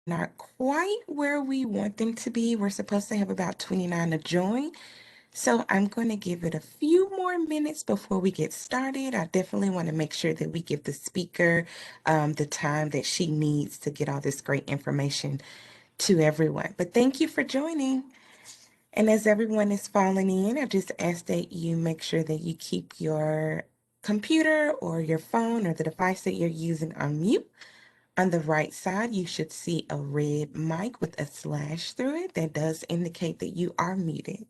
not quite where we want them to be. We're supposed to have about 29 to join. So I'm going to give it a few more minutes before we get started. I definitely want to make sure that we give the speaker the time that she needs to get all this great information to everyone. But thank you for joining. And as everyone is falling in, I just ask that you make sure that you keep your computer or your phone or the device that you're using on mute. On the right side, you should see a red mic with a slash through it that does indicate that you are muted.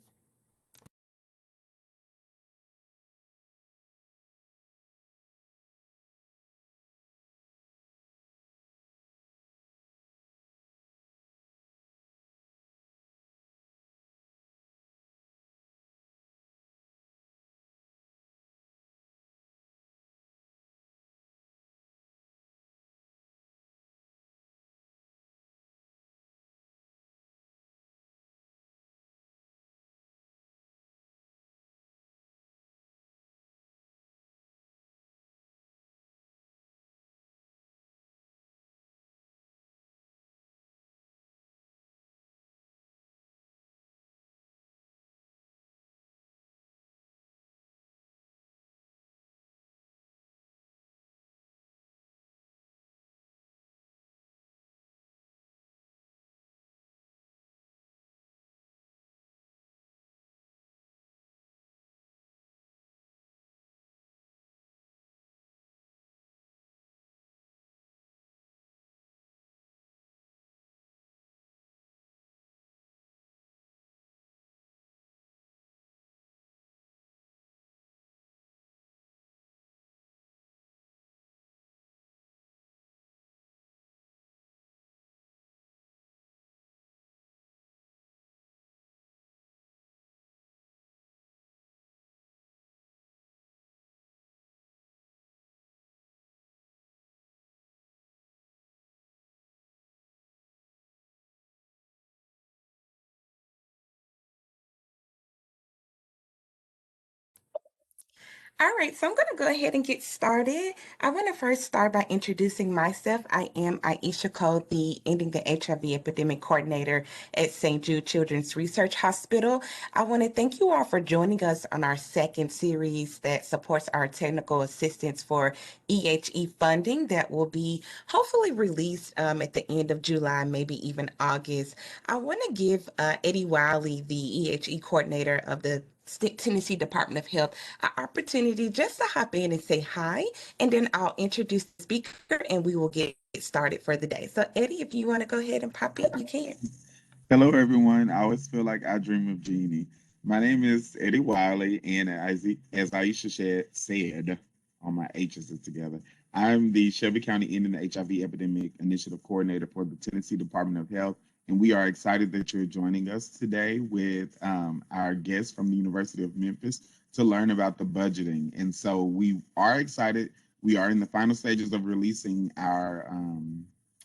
All right, so I'm going to go ahead and get started. I want to first start by introducing myself. I am Aisha Cole, the Ending the HIV Epidemic Coordinator at St. Jude Children's Research Hospital. I want to thank you all for joining us on our second series that supports our technical assistance for EHE funding that will be hopefully released at the end of July, maybe even August. I want to give Eddie Wiley, the EHE coordinator of the Tennessee Department of Health, an opportunity just to hop in and say hi, and then I'll introduce the speaker and we will get started for the day. So, Eddie, if you want to go ahead and pop in, you can. Hello, everyone. I always feel like I dream of Jeannie. My name is Eddie Wiley, and as Aisha said, all my H's are together. I'm the Shelby County Ending the HIV Epidemic Initiative Coordinator for the Tennessee Department of Health, and we are excited that you're joining us today with our guests from the University of Memphis to learn about the budgeting. And so we are excited. We are in the final stages of releasing our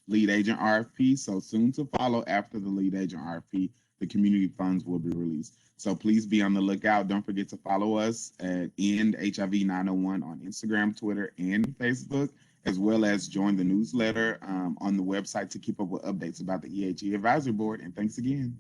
lead agent RFP. So soon to follow after the lead agent RFP, the community funds will be released. So please be on the lookout. Don't forget to follow us at End HIV 901 on Instagram, Twitter, and Facebook, as well as join the newsletter on the website to keep up with updates about the EHE Advisory Board. And thanks again.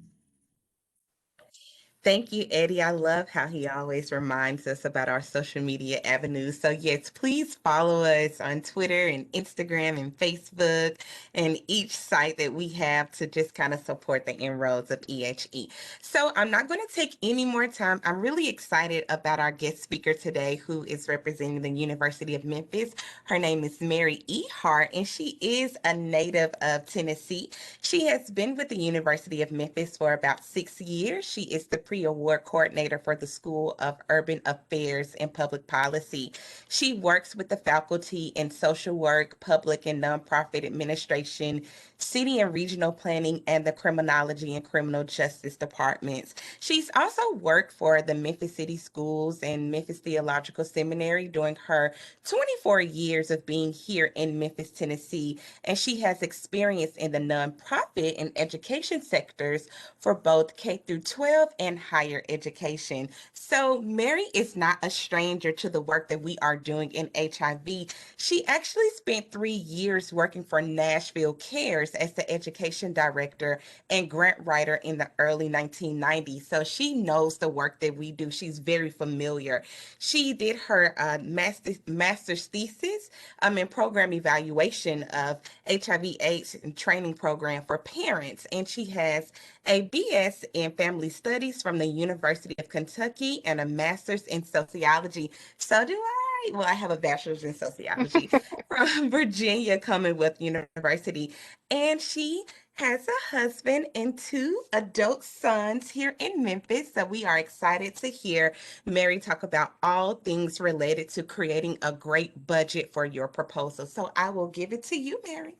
Thank you, Eddie. I love how he always reminds us about our social media avenues. So, yes, please follow us on Twitter and Instagram and Facebook and each site that we have to just kind of support the inroads of EHE. So, I'm not going to take any more time. I'm really excited about our guest speaker today, who is representing the University of Memphis. Her name is Mary E. Hart, and she is a native of Tennessee. She has been with the University of Memphis for about 6 years. She is the pre-award coordinator for the School of Urban Affairs and Public Policy. She works with the faculty in social work, public and nonprofit administration, city and regional planning, and the criminology and criminal justice departments. She's also worked for the Memphis City Schools and Memphis Theological Seminary during her 24 years of being here in Memphis, Tennessee, and she has experience in the nonprofit and education sectors for both K through 12 and higher education. So Mary is not a stranger to the work that we are doing in HIV. She actually spent 3 years working for Nashville Cares as the education director and grant writer in the early 1990s. So she knows the work that we do. She's very familiar. She did her master's thesis in program evaluation of HIV/AIDS and training program for parents, and she has a BS in family studies from the University of Kentucky and a master's in sociology. So do I. Well, I have a bachelor's in sociology from Virginia Commonwealth University, and she has a husband and two adult sons here in Memphis. So we are excited to hear Mary talk about all things related to creating a great budget for your proposal. So I will give it to you, Mary.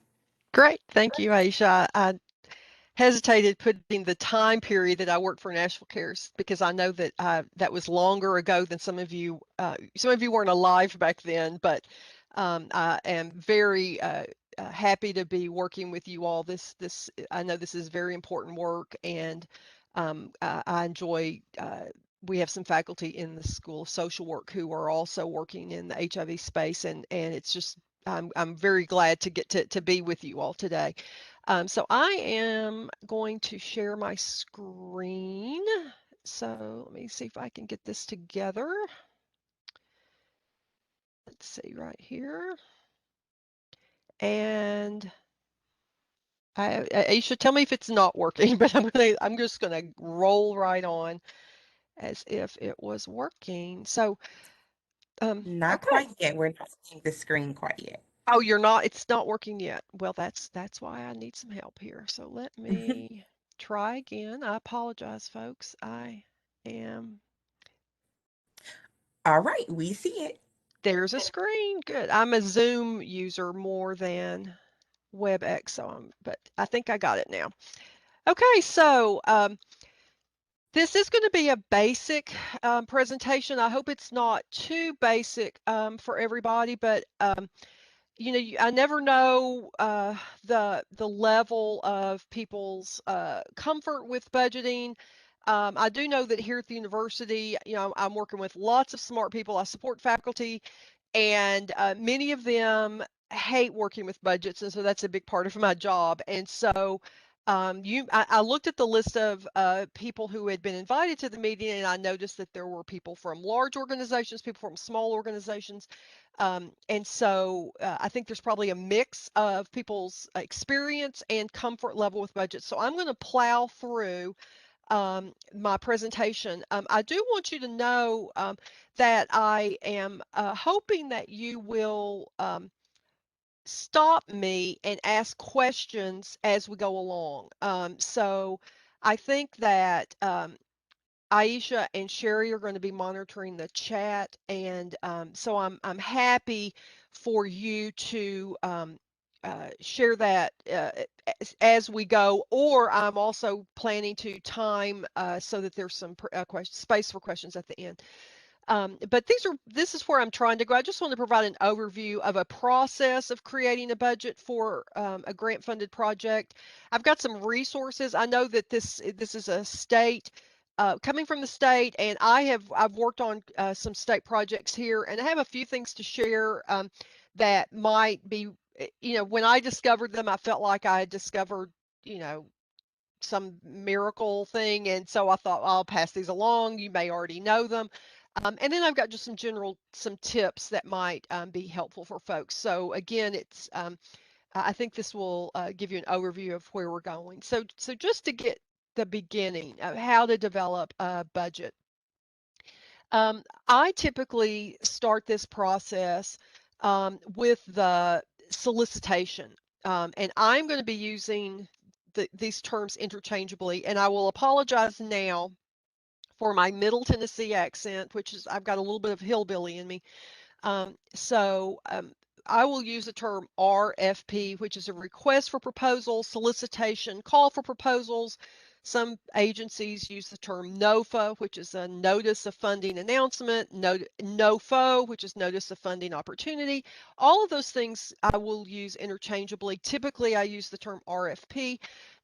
Great. Thank you, Aisha. I hesitated putting the time period that I worked for Nashville Cares because I know that that was longer ago than some of you. Some of you weren't alive back then, but I am very happy to be working with you all. I know this is very important work, and I enjoy. We have some faculty in the School of Social Work who are also working in the HIV space, and it's just I'm very glad to get to be with you all today. So I am going to share my screen. So let me see if I can get this together. Let's see right here. And Aisha, tell me if it's not working, but I'm just gonna roll right on as if it was working. So Not okay. quite yet. We're not seeing the screen quite yet. Oh, you're not, it's not working yet. Well, that's why I need some help here. So let me try again. I apologize, folks. I am All right, we see it. There's a screen. Good. I'm a Zoom user more than WebEx, but I think I got it now. Okay, so this is going to be a basic presentation. I hope it's not too basic for everybody, but you know, I never know the level of people's comfort with budgeting. I do know that here at the university, you know, I'm working with lots of smart people. I support faculty, and many of them hate working with budgets, and so that's a big part of my job. And so I looked at the list of people who had been invited to the meeting, and I noticed that there were people from large organizations, people from small organizations. And so I think there's probably a mix of people's experience and comfort level with budgets. So I'm going to plow through my presentation. I do want you to know that I am hoping that you will stop me and ask questions as we go along. So I think that Aisha and Sherry are going to be monitoring the chat, and so I'm happy for you to share that as we go, or I'm also planning to time so that there's some space for questions at the end. But this is where I'm trying to go. I just want to provide an overview of a process of creating a budget for a grant-funded project. I've got some resources. I know that this is a state coming from the state, and I've worked on some state projects here, and I have a few things to share that might be, you know, when I discovered them, I felt like I had discovered, you know, some miracle thing, and so I thought, I'll pass these along. You may already know them. And then I've got just some tips that might be helpful for folks. So again, I think this will give you an overview of where we're going. So just to get the beginning of how to develop a budget. I typically start this process with the solicitation, and I'm going to be using these terms interchangeably, and I will apologize now for my Middle Tennessee accent, which is I've got a little bit of hillbilly in me. So I will use the term RFP, which is a request for proposal, solicitation, call for proposals. Some agencies use the term NOFA, which is a notice of funding announcement, NOFO, which is notice of funding opportunity. All of those things I will use interchangeably. Typically, I use the term RFP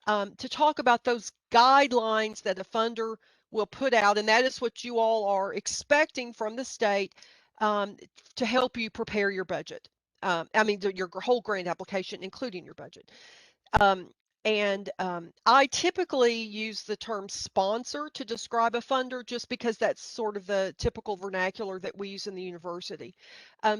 to talk about those guidelines that a funder will put out, and that is what you all are expecting from the state to help you prepare your budget. I mean, your whole grant application, including your budget. I typically use the term sponsor to describe a funder just because that's sort of the typical vernacular that we use in the university.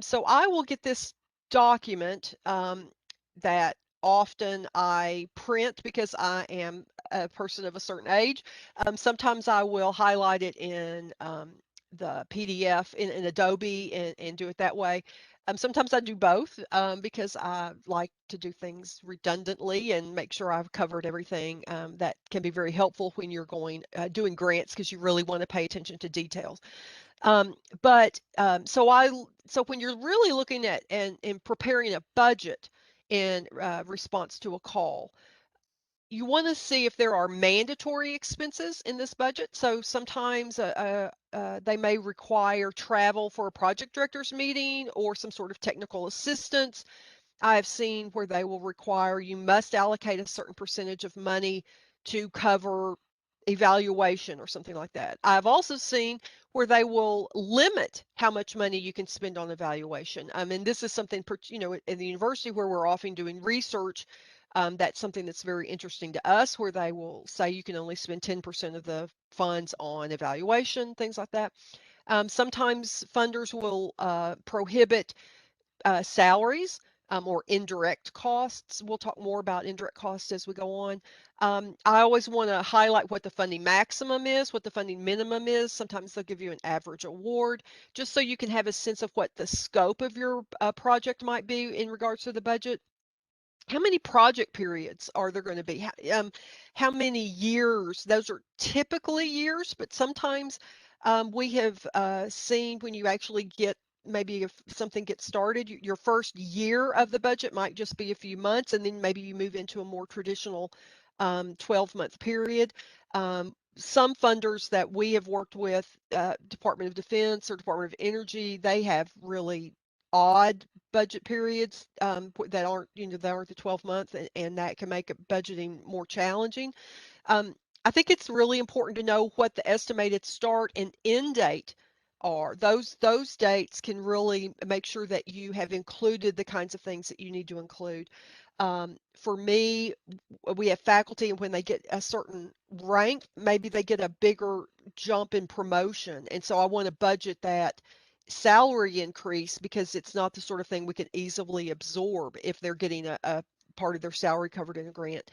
So I will get this document that often I print because I am a person of a certain age. Sometimes I will highlight it in the PDF in Adobe and do it that way. Sometimes I do both because I like to do things redundantly and make sure I've covered everything. That can be very helpful when you're doing grants because you really want to pay attention to details. So when you're really looking at and preparing a budget in response to a call, you want to see if there are mandatory expenses in this budget. So sometimes they may require travel for a project director's meeting or some sort of technical assistance. I have seen where they will require you must allocate a certain percentage of money to cover evaluation or something like that. I've also seen where they will limit how much money you can spend on evaluation. And this is something, in the university where we're often doing research. That's something that's very interesting to us, where they will say you can only spend 10% of the funds on evaluation, things like that. Sometimes funders will prohibit salaries or indirect costs. We'll talk more about indirect costs as we go on. I always want to highlight what the funding maximum is, what the funding minimum is. Sometimes they'll give you an average award, just so you can have a sense of what the scope of your project might be in regards to the budget. How many project periods are there going to be? How many years? Those are typically years, but sometimes we have seen when you actually get, maybe if something gets started, your first year of the budget might just be a few months, and then maybe you move into a more traditional 12-month period. Some funders that we have worked with, Department of Defense or Department of Energy, they have really odd budget periods that aren't, that aren't the 12-month, and that can make budgeting more challenging. I think it's really important to know what the estimated start and end date are. Those dates can really make sure that you have included the kinds of things that you need to include. For me, we have faculty, and when they get a certain rank, maybe they get a bigger jump in promotion, and so I want to budget that salary increase because it's not the sort of thing we can easily absorb if they're getting a part of their salary covered in a grant.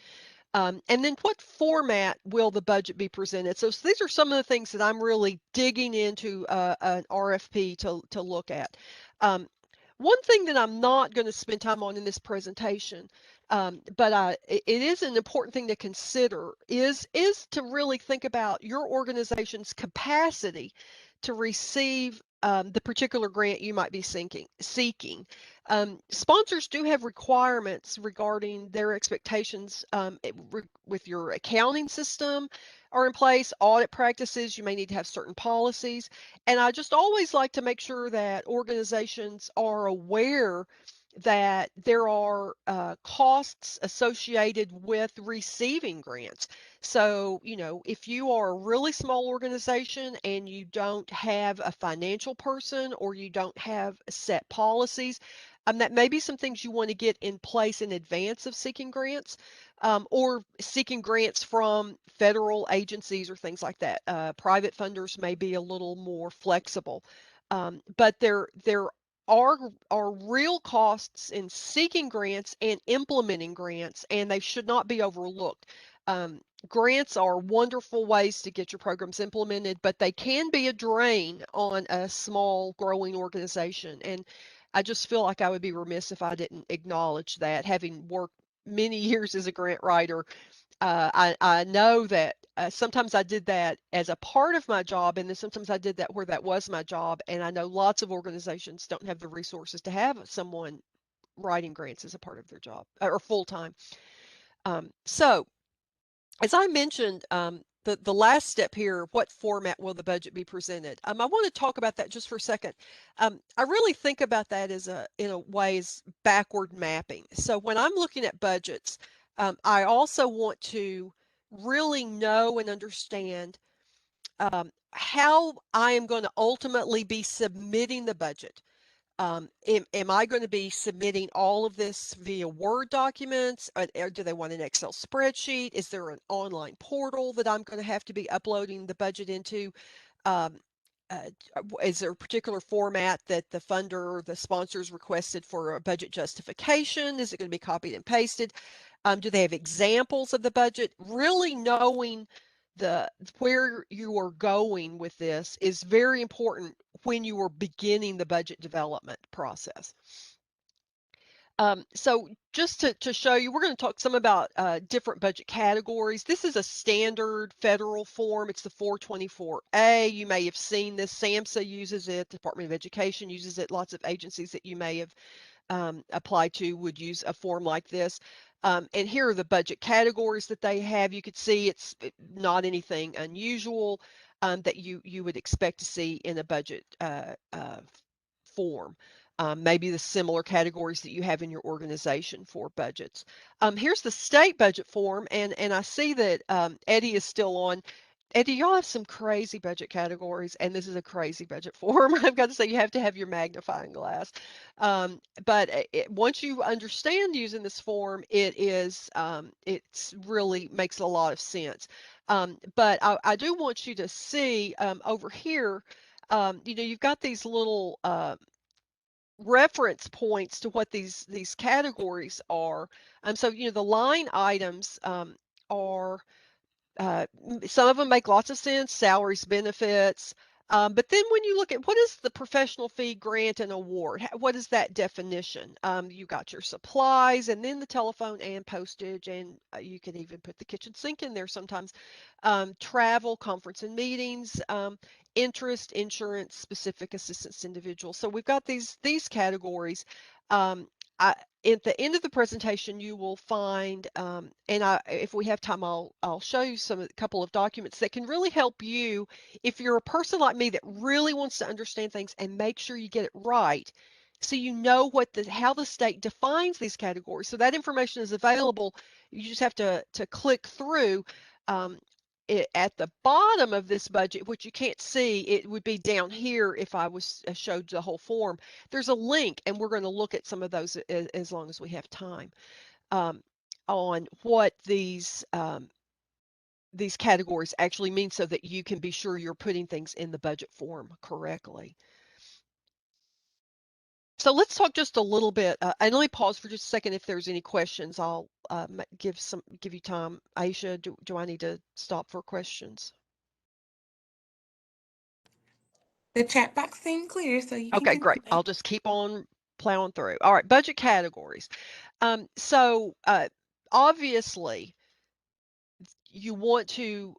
And then what format will the budget be presented? So these are some of the things that I'm really digging into an RFP to look at. One thing that I'm not going to spend time on in this presentation, but it is an important thing to consider, is to really think about your organization's capacity to receive the particular grant you might be seeking. Sponsors do have requirements regarding their expectations with your accounting system are in place, audit practices, you may need to have certain policies. And I just always like to make sure that organizations are aware that there are costs associated with receiving grants. So, if you are a really small organization and you don't have a financial person or you don't have set policies, that may be some things you want to get in place in advance of seeking grants, or seeking grants from federal agencies or things like that. Private funders may be a little more flexible, but there are real costs in seeking grants and implementing grants, and they should not be overlooked. Grants are wonderful ways to get your programs implemented, but they can be a drain on a small growing organization. And I just feel like I would be remiss if I didn't acknowledge that, having worked many years as a grant writer. I know that sometimes I did that as a part of my job, and then sometimes I did that where that was my job. And I know lots of organizations don't have the resources to have someone writing grants as a part of their job or full time. So, as I mentioned, the last step here, what format will the budget be presented? I want to talk about that just for a second. I really think about that in a way as backward mapping. So when I'm looking at budgets, I also want to really know and understand how I am going to ultimately be submitting the budget. Am I going to be submitting all of this via Word documents? Or do they want an Excel spreadsheet? Is there an online portal that I'm going to have to be uploading the budget into? Um, is there a particular format that the funder or the sponsors requested for a budget justification? Is it going to be copied and pasted? Do they have examples of the budget? Really knowing where you are going with this is very important when you are beginning the budget development process. So just to show you, we're going to talk some about different budget categories. This is a standard federal form. It's the 424A. You may have seen this. SAMHSA uses it. The Department of Education uses it. Lots of agencies that you may have applied to would use a form like this. And here are the budget categories that they have. You could see it's not anything unusual that you would expect to see in a budget form. Maybe the similar categories that you have in your organization for budgets. Here's the state budget form, and I see that Eddie is still on. Eddie, y'all have some crazy budget categories, and this is a crazy budget form. I've got to say, you have to have your magnifying glass. But once you understand using this form, it's really makes a lot of sense. But I do want you to see over here, you've got these little reference points to what these categories are. So the line items are some of them make lots of sense, salaries, benefits. But then when you look at what is the professional fee, grant, and award, what is that definition? You got your supplies and then the telephone and postage, and you can even put the kitchen sink in there sometimes. Travel, conference and meetings, interest, insurance, specific assistance to individuals. So we've got these categories. I, at the end of the presentation, you will find, if we have time, I'll show you a couple of documents that can really help you if you're a person like me that really wants to understand things and make sure you get it right, so you know how the state defines these categories. So that information is available. You just have to click through. At the bottom of this budget, which you can't see, it would be down here if I was showed the whole form. There's a link, and we're going to look at some of those as long as we have time on what these categories actually mean, so that you can be sure you're putting things in the budget form correctly. So let's talk just a little bit, and let me pause for just a second. If there's any questions, I'll give you time. Aisha, do I need to stop for questions? The chat box seemed clear, so you can Okay, great. continue. I'll just keep on plowing through. All right, budget categories. So obviously, you want to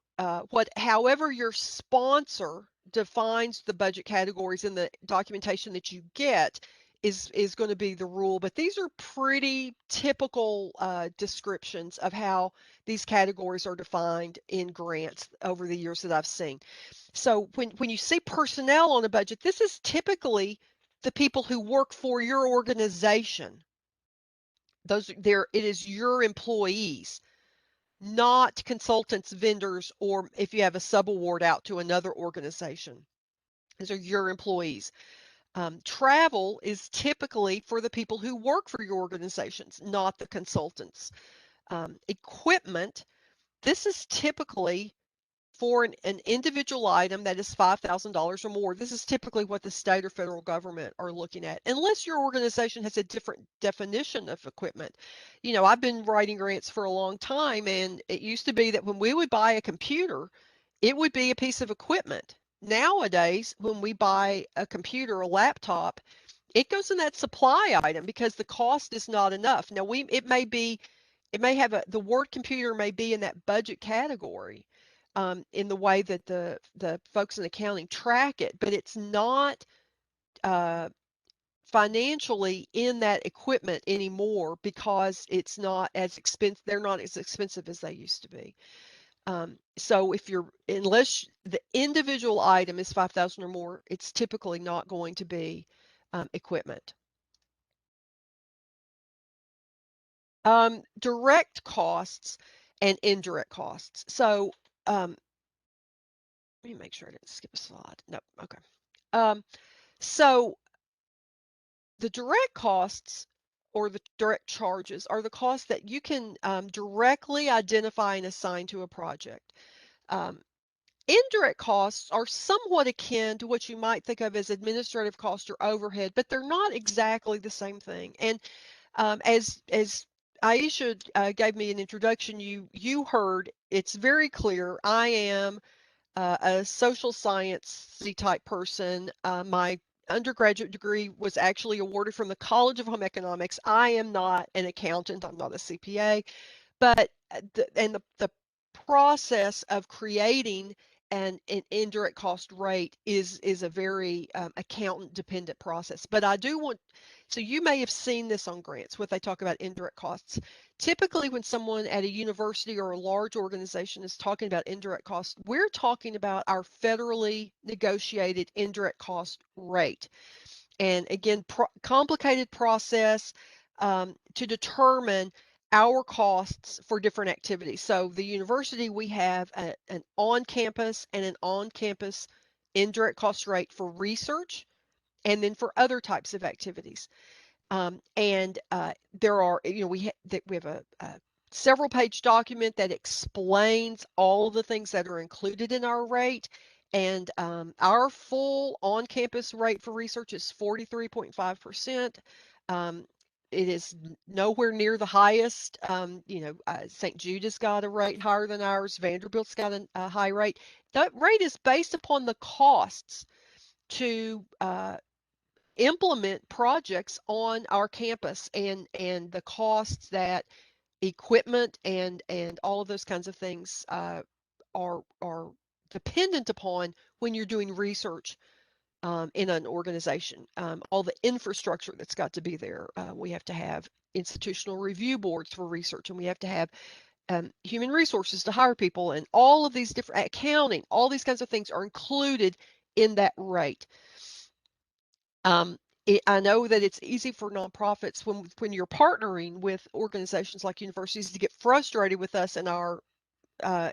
however your sponsor defines the budget categories in the documentation that you get is going to be the rule. But these are pretty typical descriptions of how these categories are defined in grants over the years that I've seen. So when you see personnel on a budget, this is typically the people who work for your organization. It is your employees, not consultants, vendors, or if you have a subaward out to another organization. These are your employees. Travel is typically for the people who work for your organizations, not the consultants. Equipment, this is typically for an individual item that is $5,000 or more. This is typically what the state or federal government are looking at, unless your organization has a different definition of equipment. I've been writing grants for a long time, and it used to be that when we would buy a computer, it would be a piece of equipment. Nowadays, when we buy a computer, a laptop, it goes in that supply item because the cost is not enough. Now, the word computer may be in that budget category, in the way that the folks in accounting track it, but it's not financially in that equipment anymore because it's not as expensive. They're not as expensive as they used to be. So unless the individual item is 5,000 or more, it's typically not going to be equipment. Direct costs and indirect costs. So Let me make sure I didn't skip a slide. No, okay. So the direct costs or the direct charges are the costs that you can directly identify and assign to a project. Um, Indirect costs are somewhat akin to what you might think of as administrative cost or overhead, but they're not exactly the same thing. And as Aisha gave me an introduction, you heard it's very clear. I am a social science type person. My undergraduate degree was actually awarded from the College of Home Economics. I am not an accountant. I'm not a CPA, but the process of creating an indirect cost rate is a very accountant dependent process. But I do want, so you may have seen this on grants, what they talk about indirect costs. Typically, when someone at a university or a large organization is talking about indirect costs, we're talking about our federally negotiated indirect cost rate. And again, complicated process to determine our costs for different activities. So the university, we have an on-campus and an on-campus indirect cost rate for research and then for other types of activities. And there are, we have a several page document that explains all of the things that are included in our rate. And our full on-campus rate for research is 43.5%. It is nowhere near the highest. St. Jude has got a rate higher than ours. Vanderbilt's got a high rate. That rate is based upon the costs to implement projects on our campus and the costs that equipment and all of those kinds of things are dependent upon when you're doing research in an organization. All the infrastructure that's got to be there. We have to have institutional review boards for research, and we have to have human resources to hire people, and all of these different accounting, all these kinds of things are included in that rate. I know that it's easy for nonprofits when you're partnering with organizations like universities to get frustrated with us and our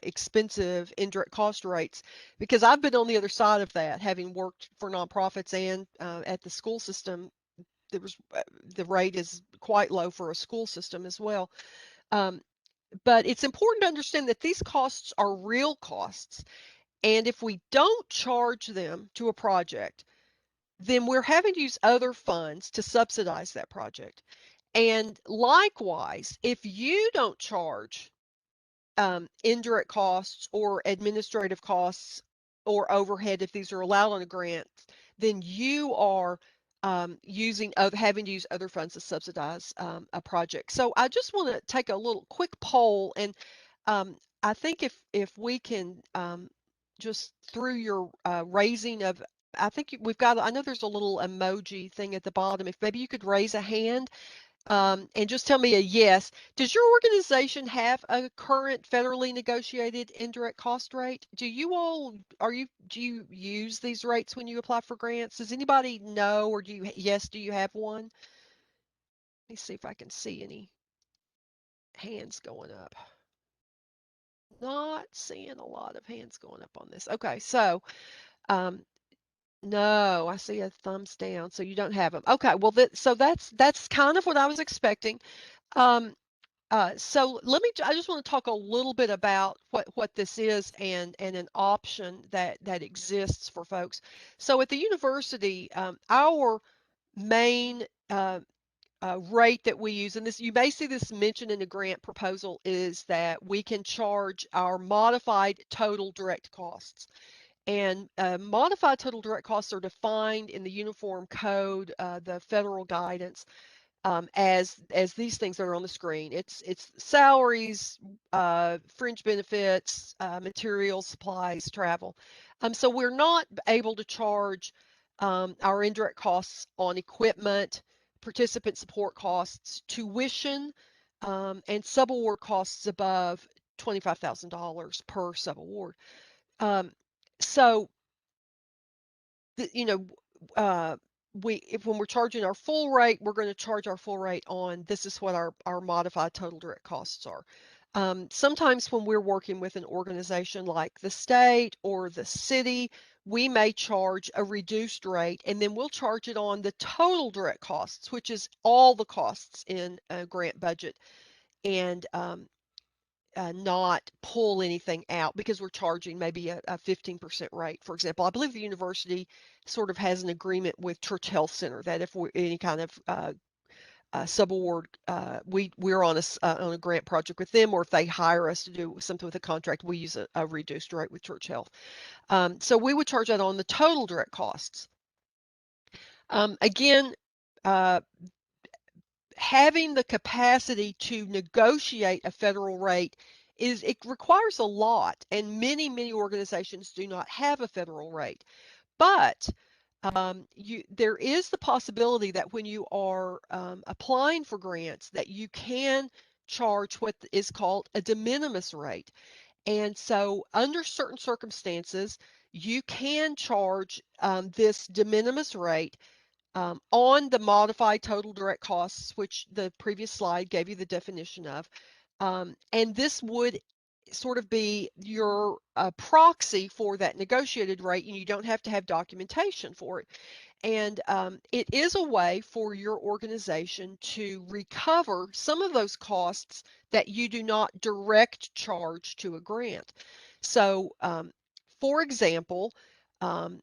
expensive indirect cost rates, because I've been on the other side of that, having worked for nonprofits and at the school system. The rate is quite low for a school system as well. But it's important to understand that these costs are real costs, and if we don't charge them to a project, then we're having to use other funds to subsidize that project. And likewise, if you don't charge indirect costs or administrative costs or overhead, if these are allowed on a grant, then you are having to use other funds to subsidize a project. So I just want to take a little quick poll, and I think if we can just through your raising of, I think we've got, I know there's a little emoji thing at the bottom. If maybe you could raise a hand and just tell me a yes. Does your organization have a current federally negotiated indirect cost rate? Do you use these rates when you apply for grants? Does anybody know, or do you have one? Let me see if I can see any hands going up. Not seeing a lot of hands going up on this. Okay, so no, I see a thumbs down. So you don't have them. Okay, well, so that's kind of what I was expecting. So I just want to talk a little bit about what this is and an option that exists for folks. So at the university, our main rate that we use, and this, you may see this mentioned in a grant proposal, is that we can charge our modified total direct costs. And modified total direct costs are defined in the Uniform Code, the federal guidance, as these things that are on the screen. It's salaries, fringe benefits, materials, supplies, travel. So we're not able to charge our indirect costs on equipment, participant support costs, tuition, and subaward costs above $25,000 per subaward. So, when we're charging our full rate, we're going to charge our full rate on, this is what our modified total direct costs are. Sometimes when we're working with an organization like the state or the city, we may charge a reduced rate, and then we'll charge it on the total direct costs, which is all the costs in a grant budget, and not pull anything out because we're charging maybe a 15% rate. For example, I believe the university sort of has an agreement with Church Health Center that if we're any kind of subaward, we're on a grant project with them, or if they hire us to do something with a contract, we use a reduced rate with Church Health. So we would charge that on the total direct costs. Again, having the capacity to negotiate a federal rate it requires a lot, and many organizations do not have a federal rate. But there is the possibility that when you are applying for grants, that you can charge what is called a DeMinimis rate. And so under certain circumstances, you can charge this DeMinimis rate on the modified total direct costs, which the previous slide gave you the definition of. And this would sort of be your proxy for that negotiated rate, and you don't have to have documentation for it. And it is a way for your organization to recover some of those costs that you do not direct charge to a grant. So, for example, um,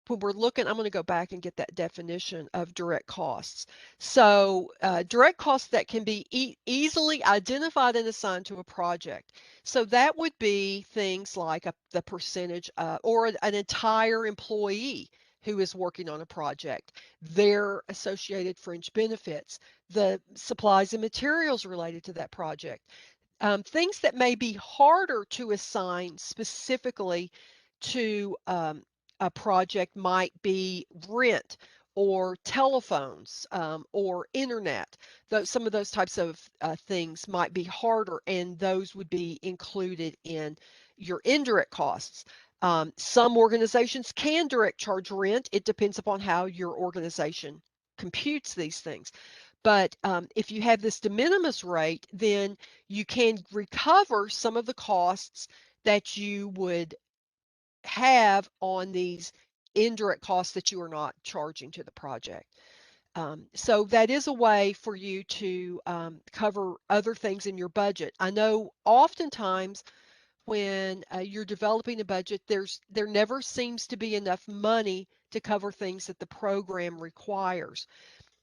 when we're looking, I'm going to go back and get that definition of direct costs. So direct costs that can be easily identified and assigned to a project. So that would be things like the percentage or an entire employee who is working on a project, their associated fringe benefits, the supplies and materials related to that project. Things that may be harder to assign specifically to a project might be rent or telephones or internet. Some of those types of things might be harder, and those would be included in your indirect costs. Some organizations can direct charge rent. It depends upon how your organization computes these things. But if you have this de minimis rate, then you can recover some of the costs that you would have on these indirect costs that you are not charging to the project. So that is a way for you to cover other things in your budget. I know oftentimes when you're developing a budget, there never seems to be enough money to cover things that the program requires.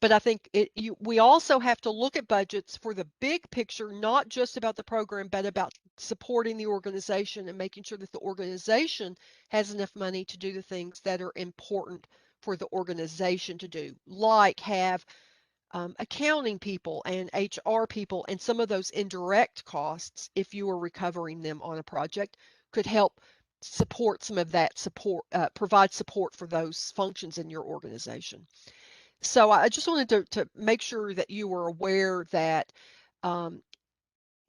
But I think we also have to look at budgets for the big picture, not just about the program, but about supporting the organization and making sure that the organization has enough money to do the things that are important for the organization to do, like have accounting people and HR people, and some of those indirect costs, if you are recovering them on a project, could help support some of that support, provide support for those functions in your organization. So I just wanted to make sure that you were aware that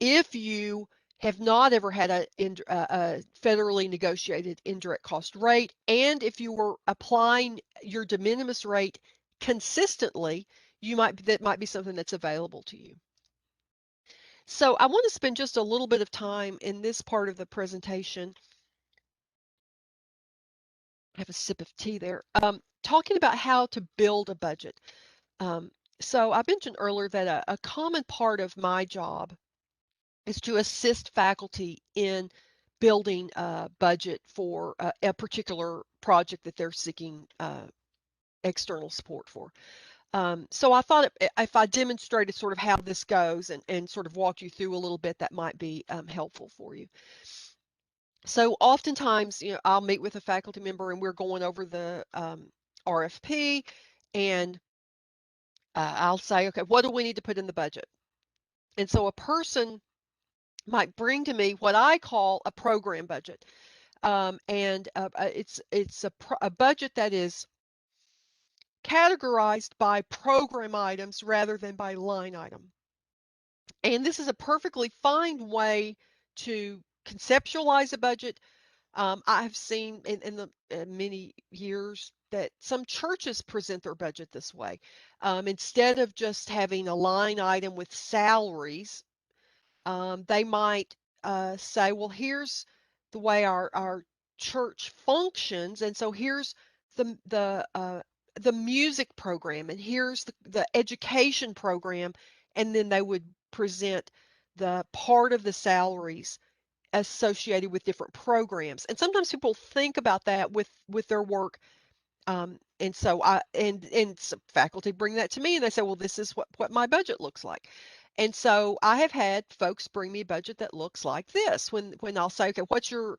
if you have not ever had a federally negotiated indirect cost rate, and if you were applying your de minimis rate consistently, that might be something that's available to you. So I want to spend just a little bit of time in this part of the presentation. I have a sip of tea there. Talking about how to build a budget. So I mentioned earlier that a common part of my job is to assist faculty in building a budget for a particular project that they're seeking external support for. So I thought if I demonstrated sort of how this goes and sort of walk you through a little bit, that might be helpful for you. So oftentimes, I'll meet with a faculty member and we're going over the RFP, and I'll say, okay, what do we need to put in the budget? And so a person might bring to me what I call a program budget. And it's a budget that is categorized by program items rather than by line item. And this is a perfectly fine way to conceptualize a budget. I've seen in the many years that some churches present their budget this way. Instead of just having a line item with salaries, They might say, well, here's the way our church functions, and so here's the music program, and here's the education program, and then they would present the part of the salaries associated with different programs. And sometimes people think about that with their work. And so some faculty bring that to me and they say, well, this is what my budget looks like. And so I have had folks bring me a budget that looks like this. When I'll say, okay, what's your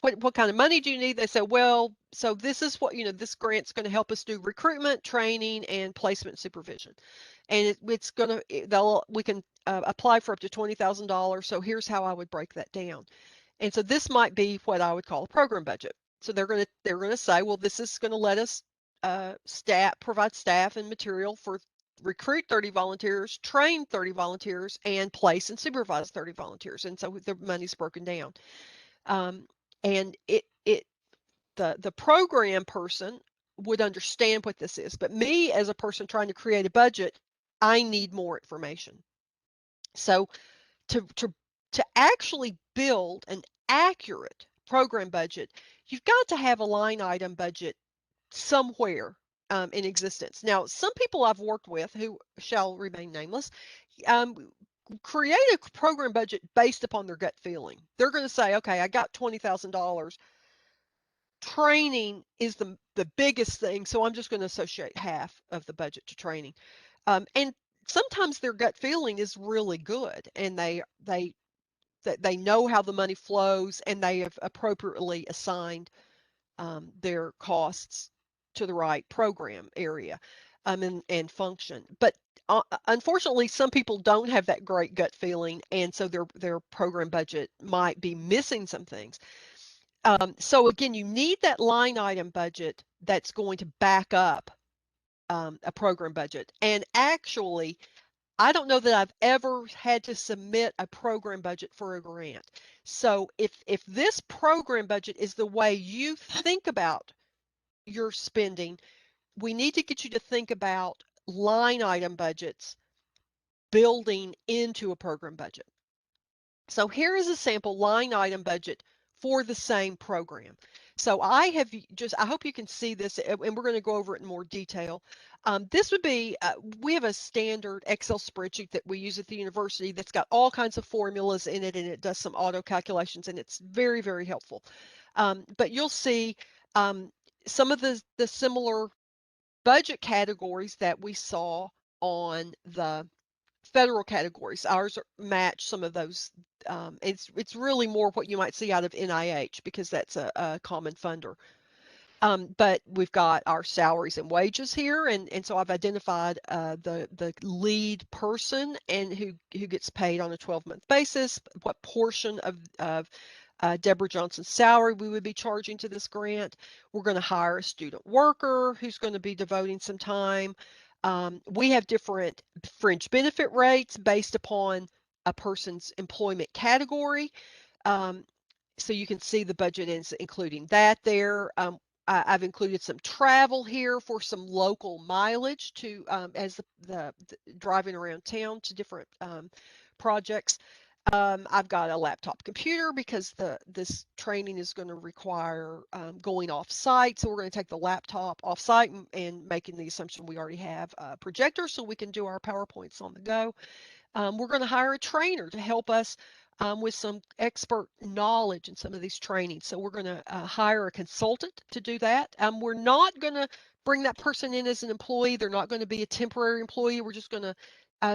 what kind of money do you need? They say, well, so this is what, this grant's going to help us do recruitment, training, and placement supervision. And it's going to, we can apply for up to $20,000. So here's how I would break that down. And so this might be what I would call a program budget. So they're going to say, well, this is going to let us provide staff and material for recruit 30 volunteers, train 30 volunteers, and place and supervise 30 volunteers. And so the money's broken down. And the program person would understand what this is, but me as a person trying to create a budget, I need more information. So to actually build an accurate program budget, you've got to have a line item budget somewhere in existence. Now, some people I've worked with who shall remain nameless create a program budget based upon their gut feeling. They're going to say, okay, I got $20,000. Training is the biggest thing, so I'm just going to associate half of the budget to training. And sometimes their gut feeling is really good, and they know how the money flows, and they have appropriately assigned their costs to the right program area and function. But unfortunately, some people don't have that great gut feeling, and so their program budget might be missing some things. So again, you need that line item budget that's going to back up a program budget. And actually, I don't know that I've ever had to submit a program budget for a grant. So if this program budget is the way you think about your spending, we need to get you to think about line item budgets building into a program budget. So here is a sample line item budget for the same program. So I hope you can see this, and we're going to go over it in more detail. This would be, we have a standard Excel spreadsheet that we use at the university that's got all kinds of formulas in it, and it does some auto calculations, and it's very, very helpful. But you'll see some of the similar budget categories that we saw on the federal categories. Ours match some of those. It's really more what you might see out of NIH because that's a common funder. But we've got our salaries and wages here, and so I've identified the lead person and who gets paid on a 12-month basis, what portion of Deborah Johnson's salary we would be charging to this grant. We're going to hire a student worker who's going to be devoting some time. We have different fringe benefit rates based upon a person's employment category. So you can see the budget is including that there. I've included some travel here for some local mileage to as the driving around town to different projects. I've got a laptop computer because this training is going to require going off site. So we're going to take the laptop off site and making the assumption we already have a projector so we can do our PowerPoints on the go. We're going to hire a trainer to help us with some expert knowledge in some of these trainings. So we're going to hire a consultant to do that. We're not going to bring that person in as an employee. They're not going to be a temporary employee. We're just going to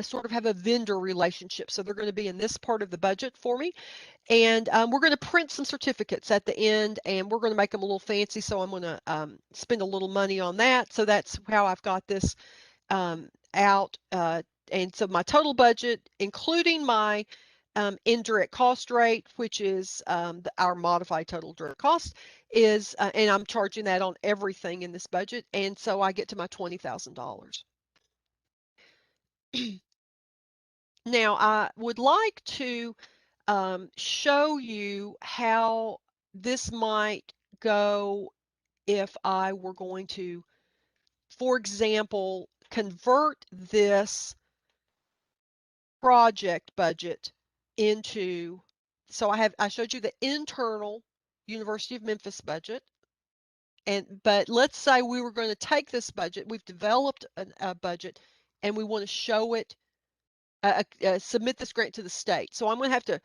sort of have a vendor relationship. So they're going to be in this part of the budget for me. And we're going to print some certificates at the end, and we're going to make them a little fancy. So I'm going to spend a little money on that. So that's how I've got this out. And so my total budget, including my indirect cost rate, which is our modified total direct cost, is, and I'm charging that on everything in this budget. And so I get to my $20,000. Now, I would like to show you how this might go if I were going to, for example, convert this project budget into, so I showed you the internal University of Memphis budget. But let's say we were going to take this budget, we've developed a budget, and we want to show it, submit this grant to the state. So I'm going to have to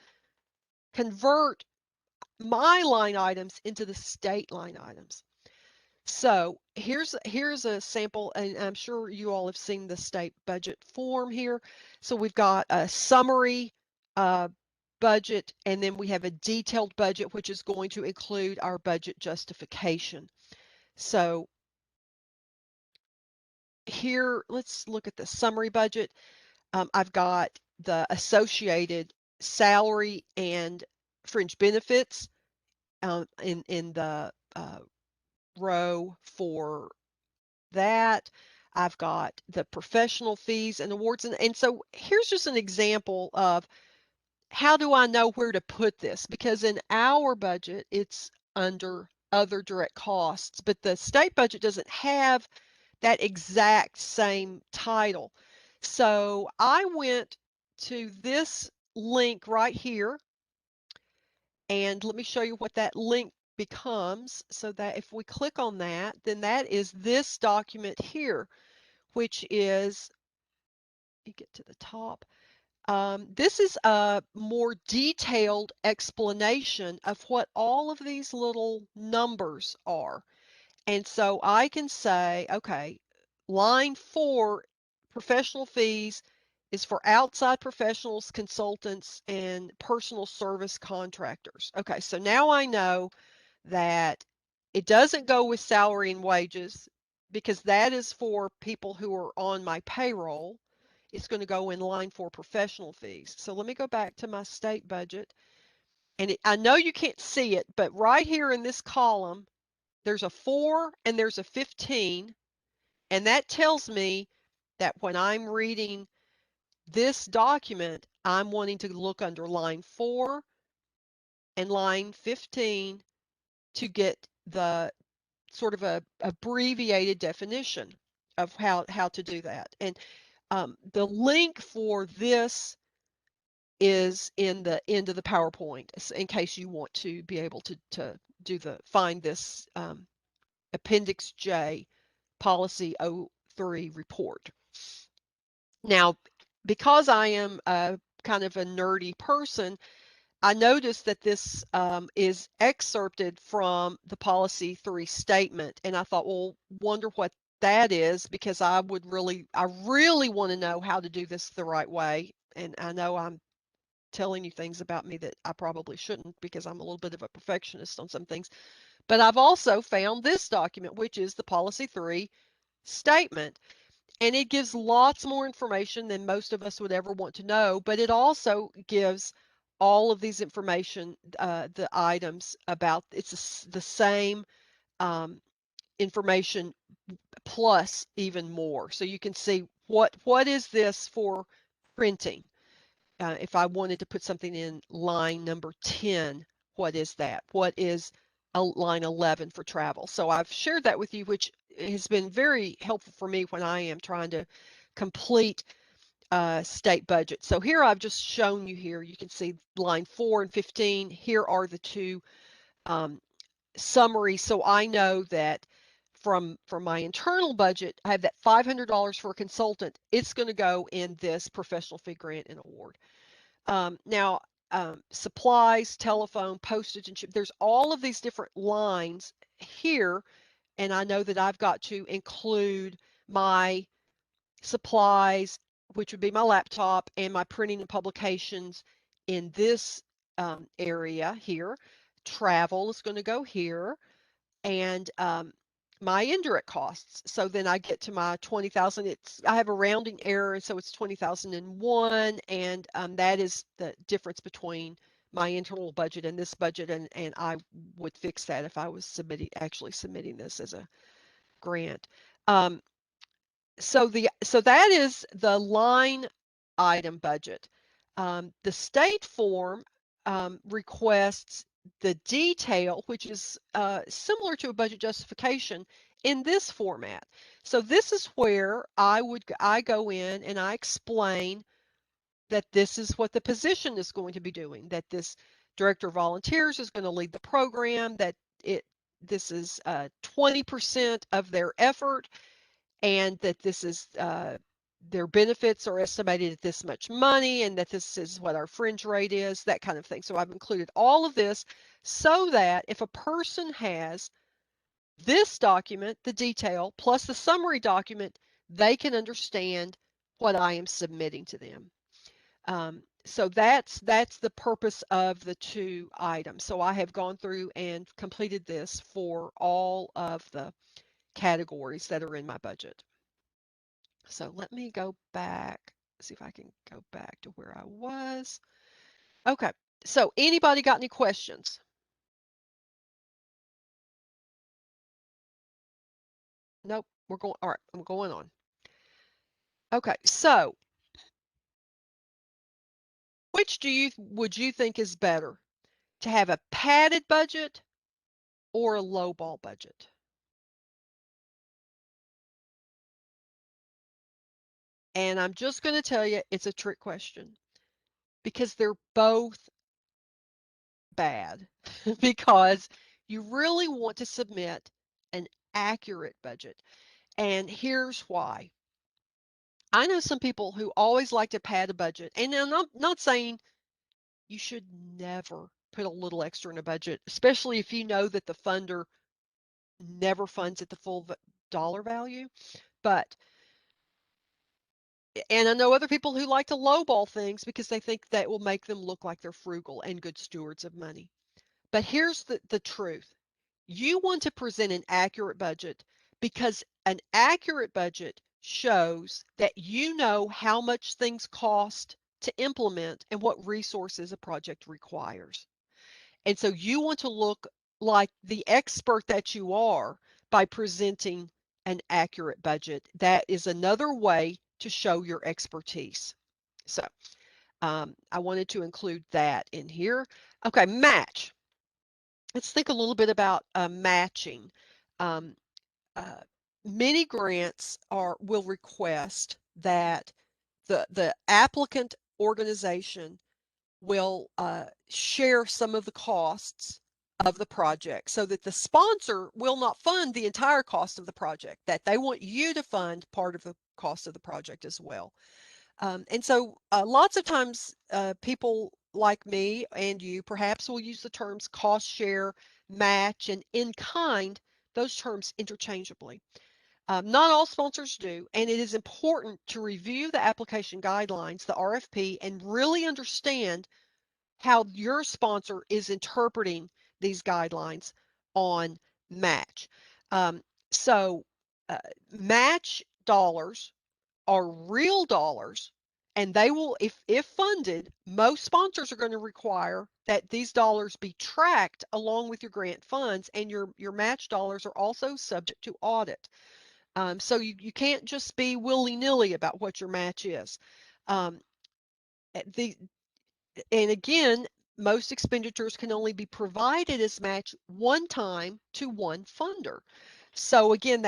convert my line items into the state line items. So here's a sample, and I'm sure you all have seen the state budget form here. So we've got a summary budget, and then we have a detailed budget, which is going to include our budget justification. So here, let's look at the summary budget. I've got the associated salary and fringe benefits in the row for that. I've got the professional fees and awards. And so here's just an example of how do I know where to put this? Because in our budget, it's under other direct costs, but the state budget doesn't have that exact same title. So I went to this link right here, and let me show you what that link becomes, so that if we click on that, then that is this document here, which is, you get to the top. This is a more detailed explanation of what all of these little numbers are. And so I can say, okay, line 4, professional fees, is for outside professionals, consultants, and personal service contractors. Okay, so now I know that it doesn't go with salary and wages, because that is for people who are on my payroll. It's going to go in line 4, professional fees. So let me go back to my state budget. And I know you can't see it, but right here in this column, there's a 4 and there's a 15. And that tells me that when I'm reading this document, I'm wanting to look under line 4 and line 15 to get the sort of a abbreviated definition of how to do that. And the link for this is in the end of the PowerPoint, in case you want to be able to find this Appendix J Policy 03 report. Now, because I am a kind of a nerdy person, I noticed that this is excerpted from the Policy 3 statement, and I thought, well, wonder what that is, because I really want to know how to do this the right way. And I know I'm telling you things about me that I probably shouldn't, because I'm a little bit of a perfectionist on some things. But I've also found this document, which is the Policy 3 statement. And it gives lots more information than most of us would ever want to know, but it also gives all of these information, the items about, it's the same information plus even more. So you can see what is this for printing. If I wanted to put something in line number 10, what is that? What is line 11 for travel? So I've shared that with you, which has been very helpful for me when I am trying to complete state budget. So here I've just shown you here, you can see line 4 and 15. Here are the two summaries. So I know that from my internal budget, I have that $500 for a consultant. It's going to go in this professional fee grant and award. Now, supplies, telephone, postage, and ship, there's all of these different lines here, and I know that I've got to include my supplies, which would be my laptop, and my printing and publications in this area here. Travel is going to go here, and my indirect costs. So then I get to my 20,000. I have a rounding error, so it's 20,001, and that is the difference between my internal budget and this budget, and I would fix that if I was actually submitting this as a grant. So that is the line item budget. The state form requests the detail, which is similar to a budget justification, in this format. So this is where I go in and I explain that this is what the position is going to be doing, that this director of volunteers is going to lead the program, that this is 20% of their effort, and that this is their benefits are estimated at this much money, and that this is what our fringe rate is, that kind of thing. So I've included all of this so that if a person has this document, the detail, plus the summary document, they can understand what I am submitting to them. So that's the purpose of the 2 items. So I have gone through and completed this for all of the categories that are in my budget. So let me go back, see if I can go back to where I was. Okay, so anybody got any questions? Nope, we're going, all right, I'm going on. Okay, so which would you think is better, to have a padded budget or a lowball budget? And I'm just going to tell you, it's a trick question because they're both bad because you really want to submit an accurate budget. And here's why. I know some people who always like to pad a budget, and I'm not saying you should never put a little extra in a budget, especially if you know that the funder never funds at the full dollar value. But and I know other people who like to lowball things because they think that will make them look like they're frugal and good stewards of money. But here's the truth. You want to present an accurate budget because an accurate budget shows that you know how much things cost to implement and what resources a project requires. And so you want to look like the expert that you are by presenting an accurate budget. That is another way to show your expertise. So I wanted to include that in here. Okay, match. Let's think a little bit about matching. Um, uh, Many grants will request that the applicant organization will share some of the costs of the project so that the sponsor will not fund the entire cost of the project, that they want you to fund part of the cost of the project as well. And so lots of times people like me and you perhaps will use the terms cost share, match, and in kind, those terms interchangeably. Not all sponsors do, and it is important to review the application guidelines, the RFP, and really understand how your sponsor is interpreting these guidelines on match. Um, so match dollars are real dollars, and they will, if funded, most sponsors are going to require that these dollars be tracked along with your grant funds, and your match dollars are also subject to audit. So you can't just be willy-nilly about what your match is. Um, the and again, most expenditures can only be provided as match one time to one funder. So again,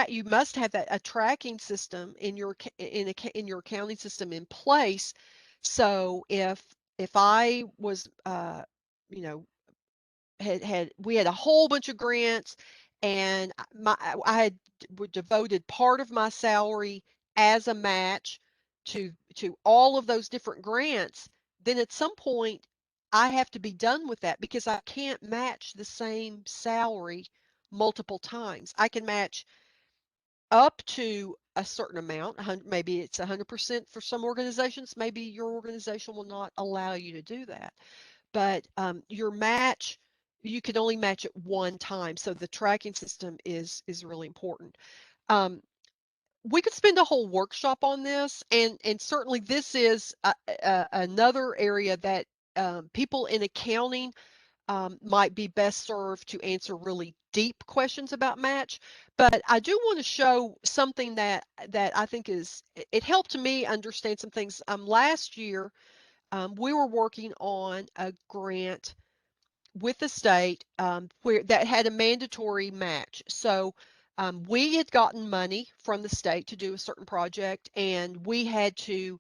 you must have a tracking system in your accounting system in place. So if I was you know we had a whole bunch of grants, and I had devoted part of my salary as a match to all of those different grants, then at some point I have to be done with that because I can't match the same salary multiple times. I can match up to a certain amount, maybe it's 100% for some organizations, maybe your organization will not allow you to do that. But your match, you can only match it one time. So the tracking system is really important. We could spend a whole workshop on this, and certainly this is another area that people in accounting might be best served to answer really deep questions about match. But I do want to show something that I think it helped me understand some things. Last year, we were working on a grant with the state where that had a mandatory match. So we had gotten money from the state to do a certain project, and we had to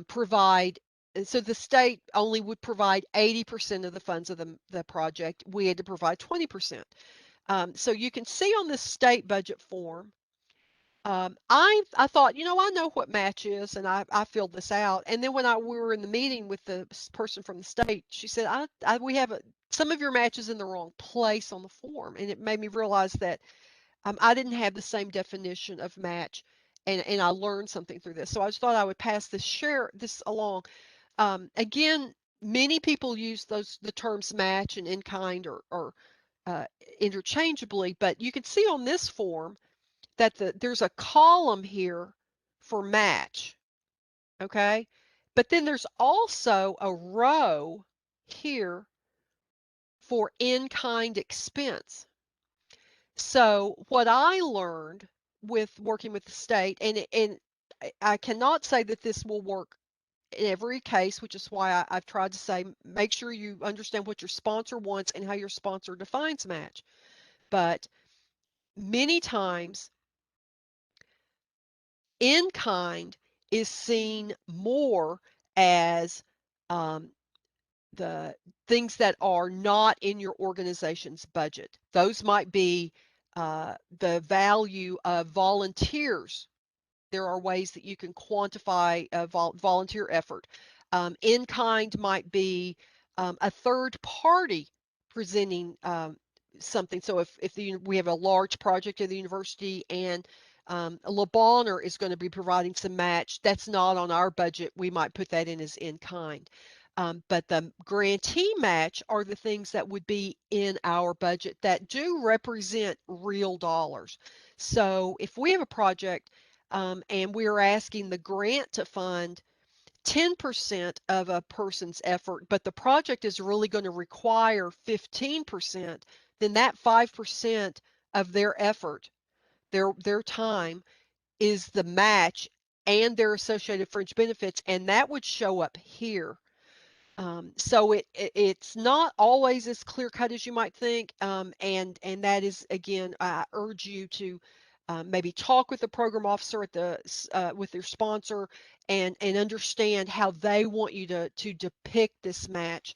provide. So the state only would provide 80% of the funds of the project. We had to provide 20%. So you can see on this state budget form, I thought, I know what match is, and I filled this out. And then when we were in the meeting with the person from the state, she said, we have some of your matches in the wrong place on the form, and it made me realize that I didn't have the same definition of match, and I learned something through this. So I just thought I would share this along. Again, many people use the terms match and in kind or interchangeably, but you can see on this form that there's a column here for match, okay? But then there's also a row here for in-kind expense. So what I learned with working with the state, and I cannot say that this will work in every case, which is why I've tried to say, make sure you understand what your sponsor wants and how your sponsor defines match. But many times, in kind is seen more as the things that are not in your organization's budget. Those might be the value of volunteers. There are ways that you can quantify a volunteer effort. In kind might be a third party presenting something. So if we have a large project at the university and Le Bonheur is going to be providing some match, that's not on our budget, we might put that in as in kind. But the grantee match are the things that would be in our budget that do represent real dollars. So if we have a project and we're asking the grant to fund 10% of a person's effort, but the project is really going to require 15%, then that 5% of their effort, their time, is the match and their associated fringe benefits, and that would show up here. So it's not always as clear cut as you might think, and that is, again, I urge you to maybe talk with the program officer with your sponsor and understand how they want you to depict this match,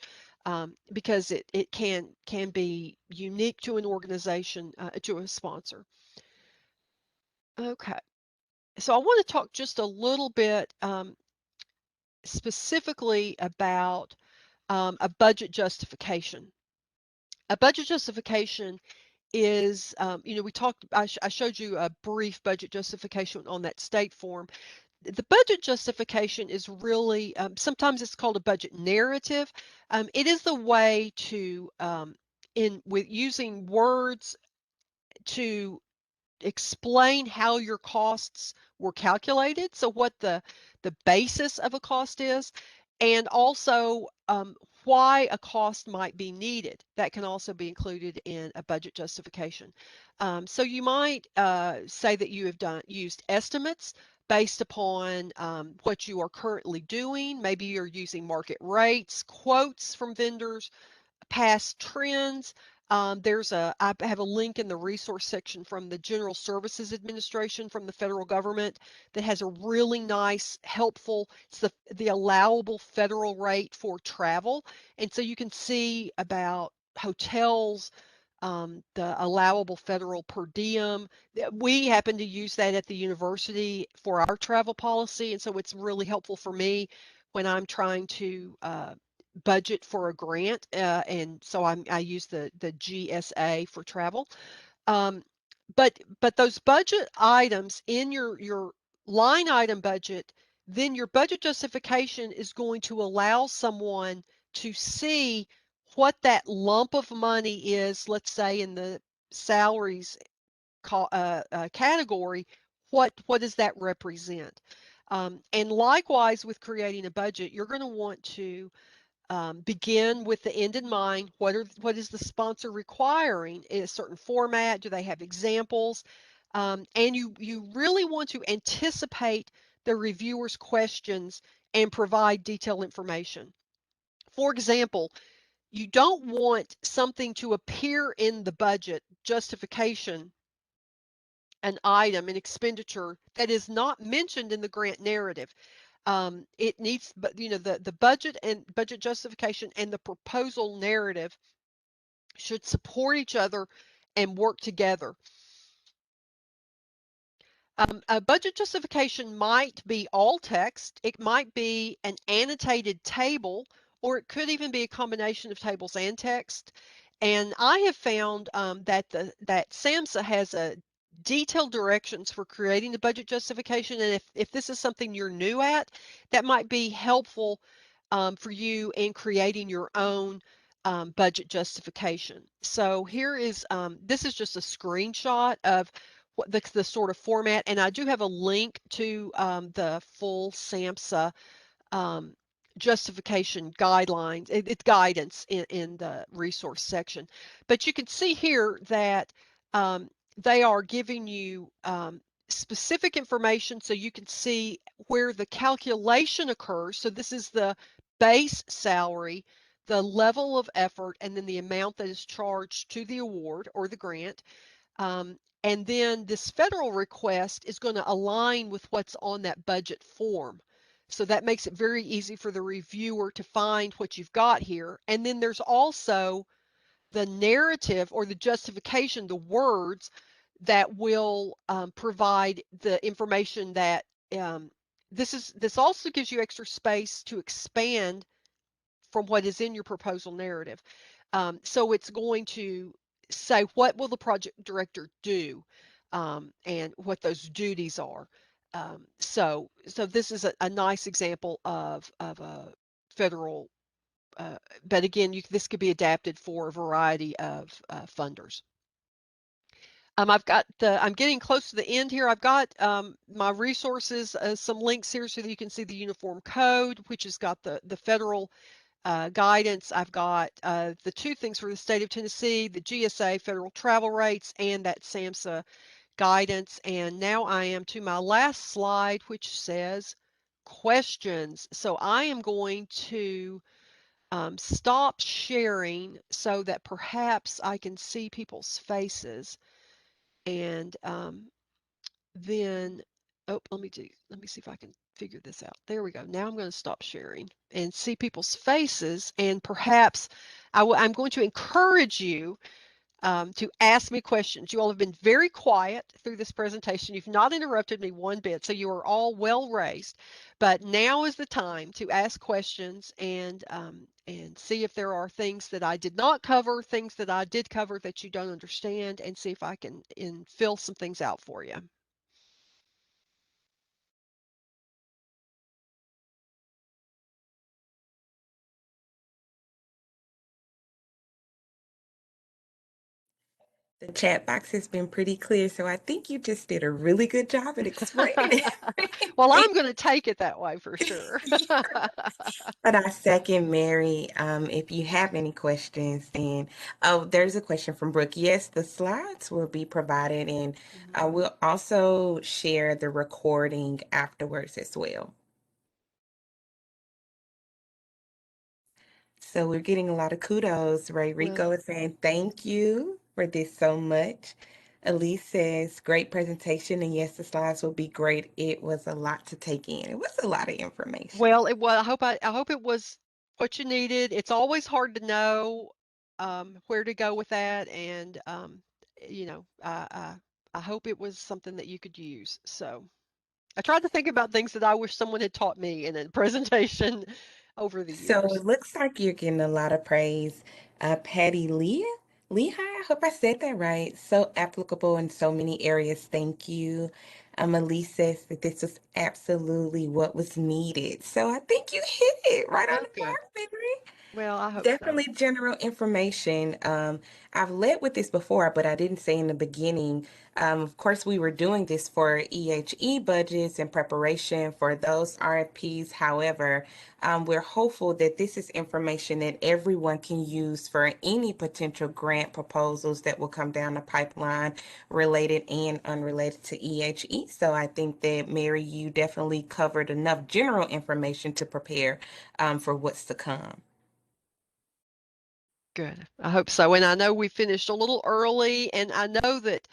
because it can be unique to an organization, to a sponsor. Okay, so I want to talk just a little bit specifically about a budget justification. A budget justification is, I showed you a brief budget justification on that state form. The budget justification is really, sometimes it's called a budget narrative. It is the way to, with using words to explain how your costs were calculated, so what the basis of a cost is, and also why a cost might be needed. That can also be included in a budget justification. So you might say that you have used estimates based upon what you are currently doing. Maybe you're using market rates, quotes from vendors, past trends. I have a link in the resource section from the General Services Administration from the federal government that has a really nice, helpful, it's the allowable federal rate for travel. And so you can see about hotels, the allowable federal per diem. We happen to use that at the university for our travel policy. And so it's really helpful for me when I'm trying to budget for a grant, and so I use the GSA for travel. But those budget items in your line item budget, then your budget justification is going to allow someone to see what that lump of money is. Let's say in the salaries category, what does that represent? And likewise with creating a budget, you're going to want to begin with the end in mind. What is the sponsor requiring in a certain format? Do they have examples? And you really want to anticipate the reviewer's questions and provide detailed information. For example, you don't want something to appear in the budget justification, an item, an expenditure that is not mentioned in the grant narrative. It needs, but the budget and budget justification and the proposal narrative should support each other and work together. A budget justification might be all text, it might be an annotated table, or it could even be a combination of tables and text. And I have found that SAMHSA has a detailed directions for creating the budget justification. And if this is something you're new at, that might be helpful for you in creating your own budget justification. So here is, this is just a screenshot of what the sort of format, and I do have a link to the full SAMHSA justification guidelines, it's guidance in the resource section. But you can see here that they are giving you specific information so you can see where the calculation occurs. So this is the base salary, the level of effort, and then the amount that is charged to the award or the grant. And then this federal request is going to align with what's on that budget form. So that makes it very easy for the reviewer to find what you've got here. And then there's also the narrative or the justification, the words that will provide the information that this also gives you extra space to expand from what is in your proposal narrative. So it's going to say what will the project director do and what those duties are. So this is a nice example of a federal, but again, this could be adapted for a variety of funders. I'm getting close to the end here. I've got my resources, some links here so that you can see the uniform code, which has got the federal guidance. I've got the two things for the state of Tennessee, the GSA federal travel rates and that SAMHSA guidance. And now I am to my last slide, which says questions. So I am going to stop sharing so that perhaps I can see people's faces. And then, let me see if I can figure this out. There we go. Now I'm going to stop sharing and see people's faces, and perhaps I'm going to encourage you to ask me questions. You all have been very quiet through this presentation. You've not interrupted me one bit, so you are all well raised. But now is the time to ask questions and see if there are things that I did not cover, things that I did cover that you don't understand, and see if I can fill some things out for you. The chat box has been pretty clear, so I think you just did a really good job at explaining Well, everything. I'm going to take it that way for sure. But I second Mary. If you have any questions, then there's a question from Brooke. Yes, the slides will be provided, and we'll also share the recording afterwards as well. So we're getting a lot of kudos. Ray Rico is saying thank you for this so much. Elise says, great presentation, and yes, the slides will be great. It was a lot to take in. It was a lot of information. Well, I hope it was what you needed. It's always hard to know where to go with that, and I hope it was something that you could use. So I tried to think about things that I wish someone had taught me in a presentation over the So years. it looks like you're getting a lot of praise. Patty Lehigh, I hope I said that right. So applicable in so many areas. Thank you. Elise says that this was absolutely what was needed. So I think you hit it right on Oh, the good. mark, Mary. Well, I hope so. Definitely general information. I've led with this before, but I didn't say in the beginning. Of course, we were doing this for EHE budgets and preparation for those RFPs. However, we're hopeful that this is information that everyone can use for any potential grant proposals that will come down the pipeline, related and unrelated to EHE. So I think that, Mary, you definitely covered enough general information to prepare for what's to come. Good. I hope so. And I know we finished a little early, and I know that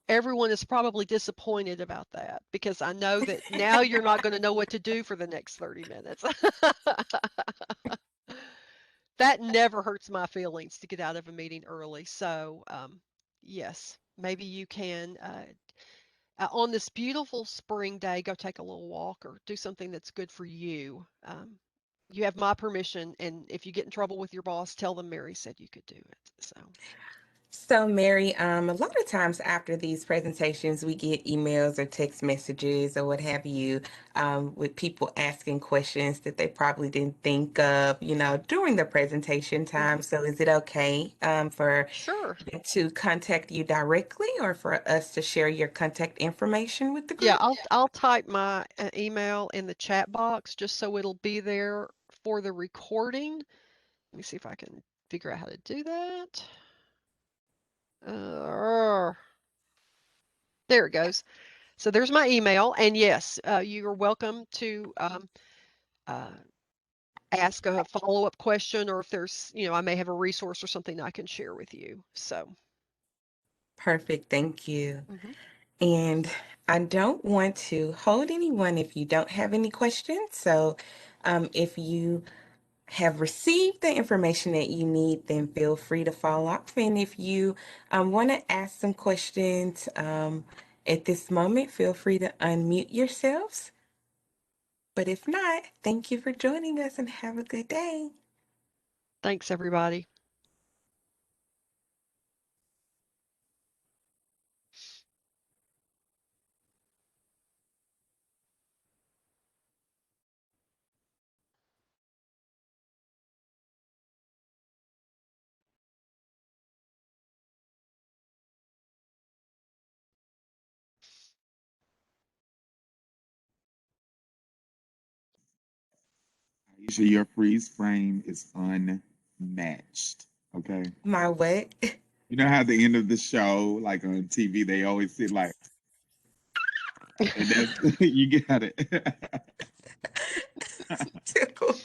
everyone is probably disappointed about that because I know that now you're not going to know what to do for the next 30 minutes. That never hurts my feelings to get out of a meeting early. So, yes, maybe you can, on this beautiful spring day, go take a little walk or do something that's good for you. You have my permission, and if you get in trouble with your boss, tell them Mary said you could do it. So, Mary, a lot of times after these presentations, we get emails or text messages or what have you, with people asking questions that they probably didn't think of, during the presentation time. So, is it okay, for Sure. them to contact you directly or for us to share your contact information with the Yeah, group? I'll type my email in the chat box just so it'll be there for the recording. Let me see if I can figure out how to do that. There it goes. So there's my email, and yes, you are welcome to ask a follow-up question, or if there's, I may have a resource or something I can share with you. So. Perfect. Thank you. Mhm. And I don't want to hold anyone if you don't have any questions. So, if you have received the information that you need, then feel free to follow up. And if you want to ask some questions at this moment, feel free to unmute yourselves. But if not, thank you for joining us and have a good day. Thanks, everybody. Aisha, your freeze frame is unmatched. Okay. My what? You know how at the end of the show, like on TV, they always say like, and that's you got it. Tickled.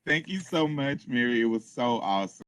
Thank you so much, Mary. It was so awesome.